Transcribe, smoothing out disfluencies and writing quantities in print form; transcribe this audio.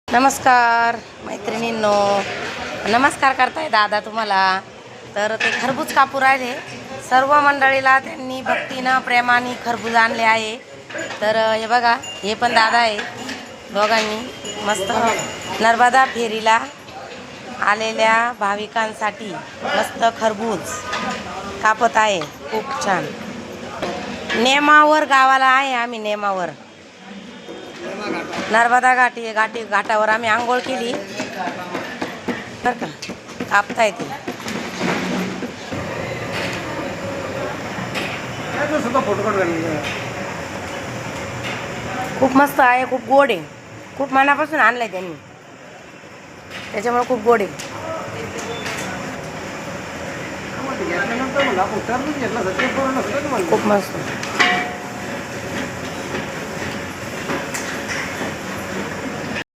नमस्कार मैत्रिणींनो, नमस्कार करताय दादा तुम्हाला. तर ते खरबूज कापू राहिले सर्व मंडळीला. त्यांनी भक्तीनं प्रेमाने खरबूज आणले आहे. तर हे बघा, हे पण दादा आहे. दोघांनी मस्त नर्मदा फेरीला आलेल्या भाविकांसाठी मस्त खरबूज कापत आहे. खूप छान. नेमावर गावाला आहे आम्ही. नेमावर नर्मदा घाटावर आम्ही आंघोळ केली बरं का. कापता येते. खूप मस्त आहे, खूप गोड आहे. खूप मनापासून आणलंय त्यांनी, त्याच्यामुळे खूप गोड आहे. खूप मस्त.